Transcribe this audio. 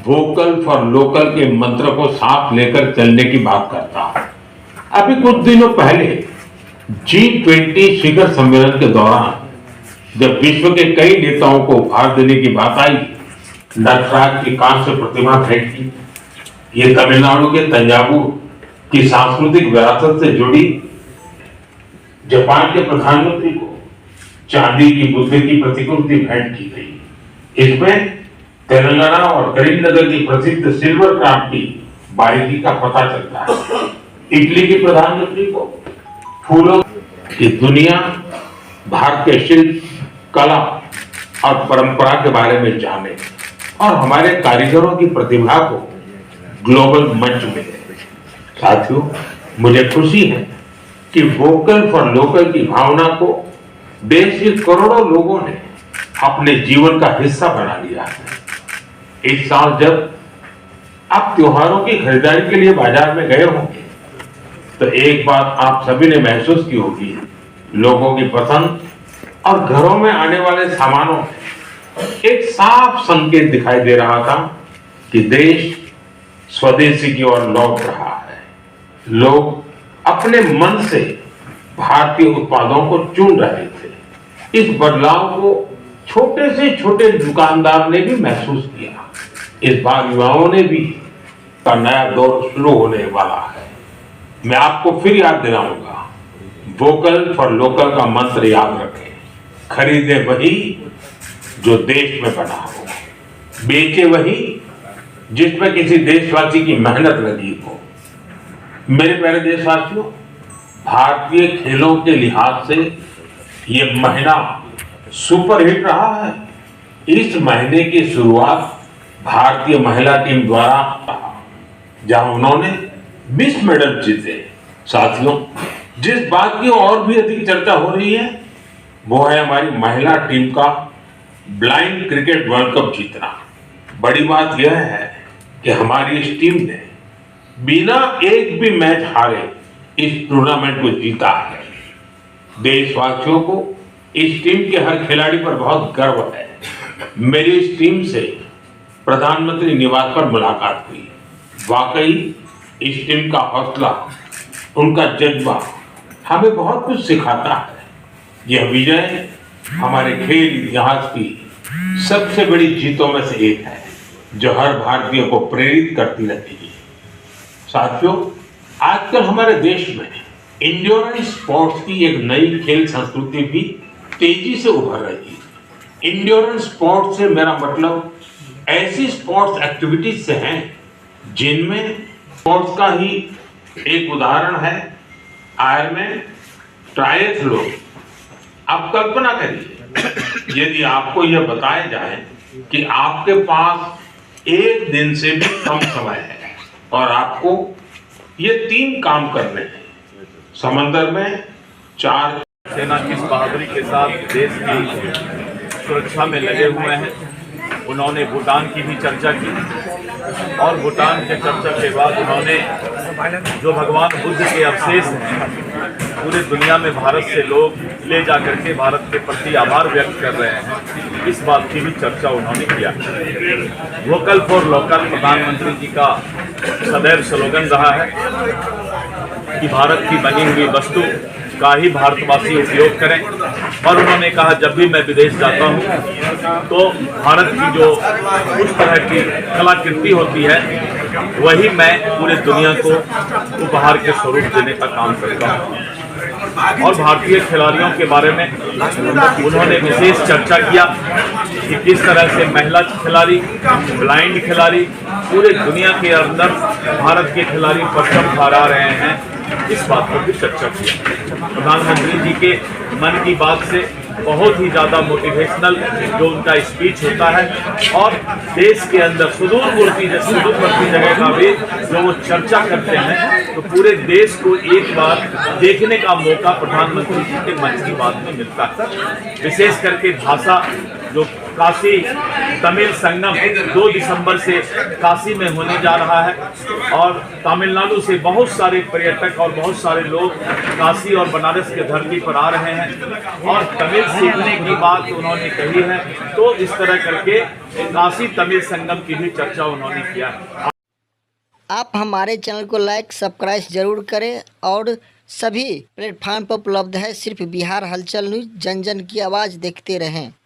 Vocal for local के मंत्र को साथ लेकर चलने की बात करता हूं। अभी कुछ दिनों पहले G20 शिखर सम्मेलन के दौरान जब विश्व के कई नेताओं को उपहार देने की बात आई, नटराज की कांस्य प्रतिमा भेंट की। ये तमिलनाडु के तंजावुर की सांस्कृतिक विरासत से जुड़ी। जापान के प्रधानमंत्री को चांदी की बुद्ध की प्रतिकृति भेंट की गई। इसमें तेलंगाना और करीमनगर की प्रसिद्ध सिल्वर क्राफ्ट की बारीकी का पता चलता है। इटली के प्रधानमंत्री को फूलों की दुनिया भारत के शिल्प, कला और परंपरा के बारे में जाने और हमारे कारीगरों की प्रतिभा को ग्लोबल मंच मिले। साथियों, मुझे खुशी है कि वोकल फॉर लोकल की भावना को देश के करोड़ों लोगों ने अपने जीवन का हिस्सा बना लिया है। इस साल जब आप त्योहारों की खरीदारी के लिए बाजार में गए होंगे तो एक बात आप सभी ने महसूस की होगी, लोगों की पसंद और घरों में आने वाले सामानों में एक साफ संकेत दिखाई दे रहा था कि देश स्वदेशी की ओर लौट रहा है। लोग अपने मन से भारतीय उत्पादों को चुन रहे थे। इस बदलाव को छोटे से छोटे दुकानदार ने भी महसूस किया। इस बार युवाओं ने भी का नया दौर शुरू होने वाला है। मैं आपको फिर याद दिलाऊंगा, वोकल फॉर लोकल का मंत्र याद रखें। खरीदे वही जो देश में बना हो, बेचे वही जिसमें किसी देशवासी की मेहनत लगी हो। मेरे प्यारे देशवासियों, भारतीय खेलों के लिहाज से ये महीना सुपरहिट रहा है। इस महीने की शुरुआत भारतीय महिला टीम द्वारा, जहां उन्होंने 20 मेडल जीते। साथियों, जिस बात की और भी अधिक चर्चा हो रही है वो है हमारी महिला टीम का ब्लाइंड क्रिकेट वर्ल्ड कप जीतना। बड़ी बात यह है कि हमारी इस टीम ने बिना एक भी मैच हारे इस टूर्नामेंट को जीता है। देशवासियों को इस टीम के हर खिलाड़ी पर बहुत गर्व है। मेरी इस टीम से प्रधानमंत्री निवास पर मुलाकात हुई। वाकई इस टीम का हौसला, उनका जज्बा हमें बहुत कुछ सिखाता है। यह विजय हमारे खेल इतिहास की सबसे बड़ी जीतों में से एक है जो हर भारतीय को प्रेरित करती रहेगी। साथियों, आजकल हमारे देश में इंड्योरेंस स्पोर्ट्स की एक नई खेल संस्कृति भी तेजी से उभर रही है। इंड्योरेंस स्पोर्ट्स से मेरा मतलब ऐसी स्पोर्ट्स एक्टिविटीज से हैं जिनमें स्पोर्ट्स का ही एक उदाहरण है आयरमैन, ट्रायथलॉन। आप कल्पना करिए, यदि आपको यह बताया जाए कि आपके पास एक दिन से भी कम समय है और आपको ये 3 काम करने हैं। समंदर में 4 सेना किस बहादुरी के साथ देश की सुरक्षा में लगे हुए हैं। उन्होंने भूटान की भी चर्चा की और भूटान के चर्चा के बाद उन्होंने जो भगवान बुद्ध के अवशेष हैं पूरे दुनिया में भारत से लोग ले जा करके भारत के प्रति आभार व्यक्त कर रहे हैं, इस बात की भी चर्चा उन्होंने किया। वोकल फॉर लोकल प्रधानमंत्री जी का सदैव स्लोगन रहा है कि भारत की बनी हुई वस्तु का ही भारतवासी उपयोग करें। और उन्होंने कहा, जब भी मैं विदेश जाता हूं तो भारत की जो उस तरह की कलाकृति होती है वही मैं पूरे दुनिया को उपहार के स्वरूप देने का काम करता हूं। और भारतीय खिलाड़ियों के बारे में उन्होंने विशेष चर्चा किया कि किस तरह से महिला खिलाड़ी, ब्लाइंड खिलाड़ी पूरे दुनिया के अंदर भारत के खिलाड़ी परचम फहरा रहे हैं, इस बात पर भी चर्चा की। प्रधानमंत्री जी के मन की बात से बहुत ही ज़्यादा मोटिवेशनल जो उनका स्पीच होता है और देश के अंदर सुदूरवर्ती जगह का भी जो वो चर्चा करते हैं तो पूरे देश को एक बार देखने का मौका प्रधानमंत्री जी के मन की बात में मिलता है। विशेष करके भाषा जो काशी तमिल संगम 2 दिसंबर से काशी में होने जा रहा है और तमिलनाडु से बहुत सारे पर्यटक और बहुत सारे लोग काशी और बनारस के धरती पर आ रहे हैं और तमिल सीखने की बात उन्होंने कही है। तो इस तरह करके काशी तमिल संगम की भी चर्चा उन्होंने किया है। आप हमारे चैनल को लाइक सब्सक्राइब जरूर करें और सभी प्लेटफार्म पर उपलब्ध है। सिर्फ बिहार हलचल न्यूज़, जन जन की आवाज़ देखते रहें।